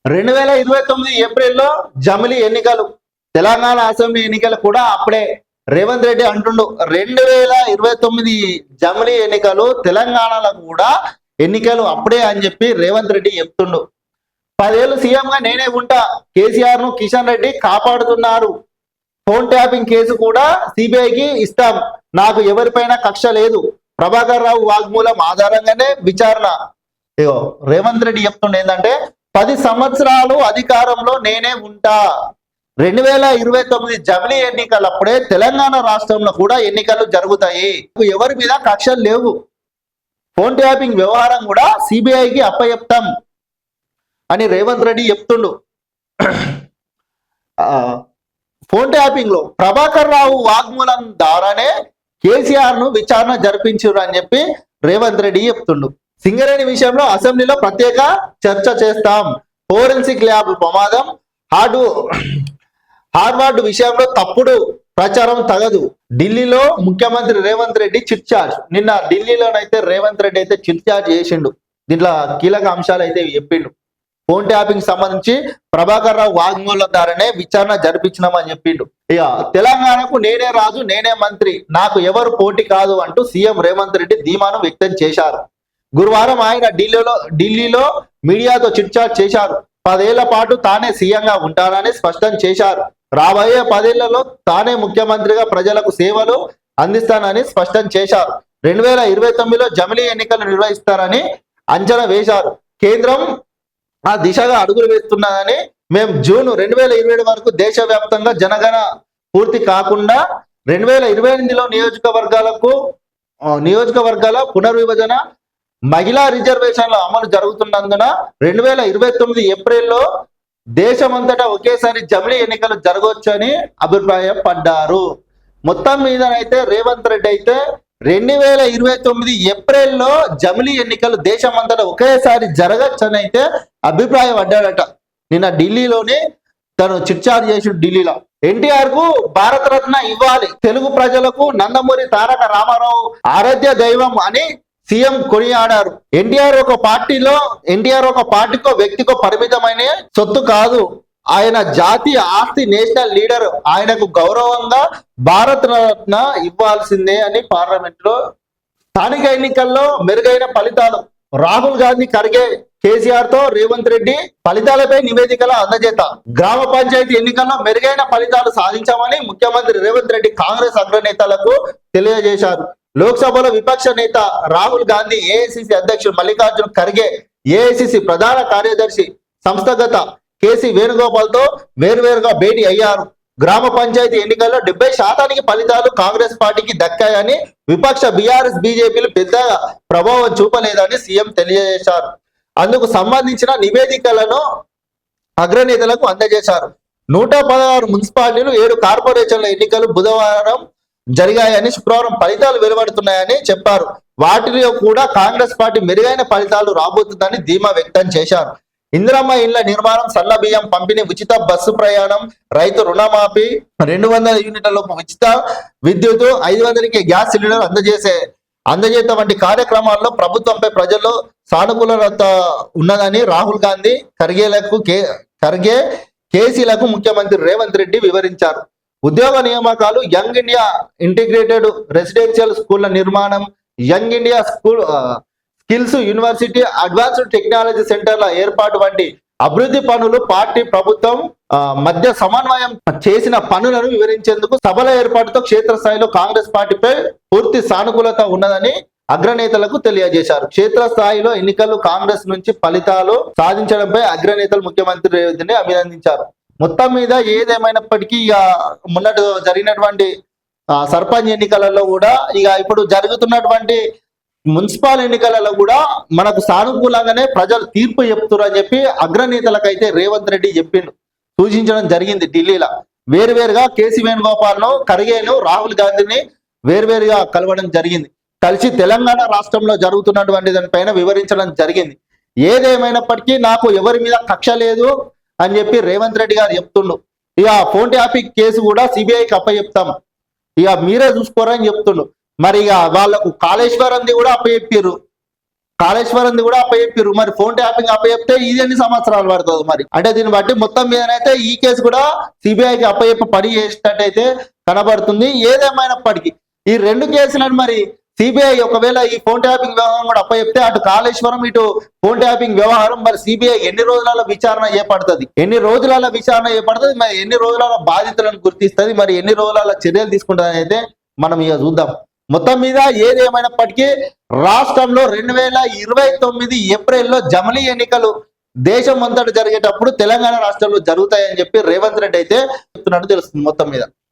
2029 ఏప్రిల్లో జమిలీ ఎన్నికలు, తెలంగాణ అసెంబ్లీ ఎన్నికలు కూడా అప్పుడే. రేవంత్ రెడ్డి అంటుండు 2029 జమిలీ ఎన్నికలు, తెలంగాణలో కూడా ఎన్నికలు అప్పుడే అని చెప్పి రేవంత్ రెడ్డి చెప్తుండు. 10 ఏళ్ళు సీఎంగా నేనే ఉంటా, కేసీఆర్ ను కిషన్ రెడ్డి కాపాడుతున్నారు. ఫోన్ ట్యాపింగ్ కేసు కూడా సిబిఐకి ఇస్తాం, నాకు ఎవరిపైన కక్ష లేదు, ప్రభాకర్ రావు వాగ్మూలం ఆధారంగానే విచారణ. ఇగో రేవంత్ రెడ్డి చెప్తుండే ఏంటంటే 10 సంవత్సరాలు అధికారంలో నేనే ఉంటా, 2029 జమిలీ ఎన్నికలప్పుడే తెలంగాణ రాష్ట్రంలో కూడా ఎన్నికలు జరుగుతాయి, ఎవరి మీద కక్షలు లేవు, ఫోన్ ట్యాపింగ్ వ్యవహారం కూడా సిబిఐకి అప్పచెప్తాం అని రేవంత్ రెడ్డి చెప్తుండు. ఫోన్ ట్యాపింగ్ లో ప్రభాకర్ రావు వాగ్మూలం ద్వారానే కేసీఆర్ ను విచారణ జరిపించారు అని చెప్పి రేవంత్ రెడ్డి చెప్తుండు. సింగరేణి విషయంలో అసెంబ్లీలో ప్రత్యేక చర్చ చేస్తాం, ఫోరెన్సిక్ ల్యాబ్ ప్రమాదం, హార్వర్డ్ విషయంలో తప్పుడు ప్రచారం తగదు, ఢిల్లీలో ముఖ్యమంత్రి రేవంత్ రెడ్డి చిట్ చార్జ్. నిన్న ఢిల్లీలోనైతే రేవంత్ రెడ్డి అయితే చిట్ చార్జ్ చేసిండు, దీంట్లో కీలక అంశాలు అయితే చెప్పిండు. ఫోన్ ట్యాపింగ్ సంబంధించి ప్రభాకర్ రావు వాగ్మూలం ద్వారానే విచారణ జరిపించినామని చెప్పిండు. ఇక తెలంగాణకు నేనే రాజు నేనే మంత్రి, నాకు ఎవరు పోటీ కాదు అంటూ సీఎం రేవంత్ రెడ్డి ధీమాను వ్యక్తం చేశారు. గురువారం ఆయన ఢిల్లీలో మీడియాతో చిట్చాట్ చేశారు. 10 ఏళ్ల పాటు తానే సీఎంగా ఉంటానని స్పష్టం చేశారు. రాబోయే 10 ఏళ్లలో తానే ముఖ్యమంత్రిగా ప్రజలకు సేవలు అందిస్తానని స్పష్టం చేశారు. 2029లో జమిలీ ఎన్నికలు నిర్వహిస్తారని అంచనా వేశారు. కేంద్రం ఆ దిశగా అడుగులు వేస్తున్నదని, మేము జూన్ 2027 వరకు దేశవ్యాప్తంగా జనగణ పూర్తి కాకుండా 2028లో నియోజకవర్గాల పునర్విభజన, మహిళా రిజర్వేషన్ల అమలు జరుగుతున్నందున 2029 ఏప్రిల్లో దేశమంతటా ఒకేసారి జమిలీ ఎన్నికలు జరగవచ్చని అభిప్రాయపడ్డారు. మొత్తం మీదనైతే రేవంత్ రెడ్డి అయితే 2029 ఏప్రిల్లో జమిలీ ఎన్నికలు దేశమంతటా ఒకేసారి జరగచ్చని అయితే అభిప్రాయపడ్డాడట. నిన్న ఢిల్లీలోనే తను చిట్చాట్ చేసి ఢిల్లీలో ఎన్టీఆర్ కు భారతరత్న ఇవ్వాలి, తెలుగు ప్రజలకు నందమూరి తారక రామారావు ఆరాధ్య దైవం అని సీఎం కొనియాడారు. ఎన్టీఆర్ ఒక పార్టీకో వ్యక్తికో పరిమితమైన సొత్తు కాదు, ఆయన జాతీయ ఆస్తి, నేషనల్ లీడర్, ఆయనకు గౌరవంగా భారత రత్న ఇవ్వాల్సిందే అని పార్లమెంట్ లో. స్థానిక ఎన్నికల్లో మెరుగైన ఫలితాలు, రాహుల్ గాంధీ, ఖర్గే, కేసీఆర్ తో రేవంత్ రెడ్డి ఫలితాలపై నివేదికల అందజేత. గ్రామ పంచాయతీ ఎన్నికల్లో మెరుగైన ఫలితాలు సాధించామని ముఖ్యమంత్రి రేవంత్ రెడ్డి కాంగ్రెస్ అగ్రనేతలకు తెలియజేశారు. లోక్సభలో విపక్ష నేత రాహుల్ గాంధీ, ఏఐసిసి అధ్యక్షుడు మల్లికార్జున్ ఖర్గే, ఏఐసిసి ప్రధాన కార్యదర్శి సంస్థాగత కేసీ వేణుగోపాల్ తో వేర్వేరుగా భేటీ అయ్యారు. గ్రామ పంచాయతీ ఎన్నికల్లో 70% ఫలితాలు కాంగ్రెస్ పార్టీకి దక్కాయని, విపక్ష బీఆర్ఎస్ బీజేపీలు పెద్దగా ప్రభావం చూపలేదని సీఎం తెలియజేశారు. అందుకు సంబంధించిన నివేదికలను అగ్రనేతలకు అందజేశారు. 116 మున్సిపాలిటీలు, 7 కార్పొరేషన్ల ఎన్నికలు బుధవారం జరిగాయని, శుక్రవారం ఫలితాలు వెలువడుతున్నాయని చెప్పారు. వాటిలో కూడా కాంగ్రెస్ పార్టీ మెరుగైన ఫలితాలు రాబోతుందని ధీమా వ్యక్తం చేశారు. ఇందిరమ్మ ఇండ్ల నిర్మాణం, సన్న బియ్యం పంపిణీ, ఉచిత బస్సు ప్రయాణం, రైతు రుణమాఫీ, 200 యూనిట్ల లోపు ఉచిత విద్యుత్, 500కి గ్యాస్ సిలిండర్ అందజేత వంటి కార్యక్రమాల్లో ప్రభుత్వంపై ప్రజల్లో సానుకూలత ఉన్నదని రాహుల్ గాంధీ, ఖర్గే, కేసీలకు ముఖ్యమంత్రి రేవంత్ రెడ్డి వివరించారు. ఉద్యోగ నియామకాలు, యంగ్ ఇండియా ఇంటిగ్రేటెడ్ రెసిడెన్షియల్ స్కూళ్ల నిర్మాణం, young India skills university, advanced technology సెంటర్ల ఏర్పాటు వంటి అభివృద్ధి పనులు పార్టీ ప్రభుత్వం మధ్య సమన్వయం చేసిన పనులను వివరించేందుకు సభల ఏర్పాటుతో క్షేత్రస్థాయిలో కాంగ్రెస్ పార్టీపై పూర్తి సానుకూలత ఉన్నదని అగ్రనేతలకు తెలియజేశారు. క్షేత్రస్థాయిలో ఎన్నికలు కాంగ్రెస్ నుంచి ఫలితాలు సాధించడంపై అగ్రనేతలు ముఖ్యమంత్రి రేవంత్ని అభినందించారు. మొత్తం మీద ఏదేమైనప్పటికీ ఇక మొన్నటి జరిగినటువంటి సర్పంచ్ ఎన్నికలలో కూడా, ఇక ఇప్పుడు జరుగుతున్నటువంటి మున్సిపల్ ఎన్నికలలో కూడా మనకు సానుకూలంగానే ప్రజలు తీర్పు చెప్తున్నారు అని చెప్పి అగ్రనేతలకైతే రేవంత్ రెడ్డి సూచించడం జరిగింది. ఢిల్లీలో వేరువేరుగా కేసీ వేణుగోపాల్ను, ఖర్గేను, రాహుల్ గాంధీని వేరువేరుగా కలవడం జరిగింది. కలిసి తెలంగాణ రాష్ట్రంలో జరుగుతున్నటువంటి దానిపైన వివరించడం జరిగింది. ఏదేమైనప్పటికీ నాకు ఎవరి మీద కక్ష లేదు అని చెప్పి రేవంత్ రెడ్డి గారు చెప్తుండు. ఇక ఫోన్ ట్యాపింగ్ కేసు కూడా సిబిఐకి అప్పచెప్తాం, ఇక మీరే చూసుకోరని చెప్తుండు. మరి ఇక వాళ్లకు కాళేశ్వరంది కూడా అప్పచెప్పారు. కాళేశ్వరం కూడా అప్పచెప్పారు. మరి ఫోన్ ట్యాపింగ్ అప్పచెప్తే ఇది ఎన్ని సంవత్సరాలు పడుతుంది మరి? అంటే దీన్ని బట్టి మొత్తం మీదనైతే ఈ కేసు కూడా సిబిఐకి అప్పచెప్పి పని చేసేటట్టయితే కనబడుతుంది. ఏదేమైనప్పటికీ ఈ రెండు కేసులను మరి సిబిఐ ఒకవేళ ఈ ఫోన్ ట్యాపింగ్ వ్యవహారం కూడా అప్పచెప్తే అటు కాళేశ్వరం ఇటు ఫోన్ ట్యాపింగ్ వ్యవహారం మరి సిబిఐ ఎన్ని రోజుల విచారణ చేపడుతుంది, మరి ఎన్ని రోజుల బాధితులను గుర్తిస్తుంది, మరి ఎన్ని రోజుల చర్యలు తీసుకుంటుంది అయితే మనం ఇక చూద్దాం. మొత్తం మీద ఏది ఏమైనప్పటికీ రాష్ట్రంలో 2029 ఏప్రిల్లో జమిలీ ఎన్నికలు దేశం అంతటా జరిగేటప్పుడు తెలంగాణ రాష్ట్రంలో జరుగుతాయని చెప్పి రేవంత్ రెడ్డి అయితే చెప్తున్నట్టు తెలుస్తుంది మొత్తం మీద.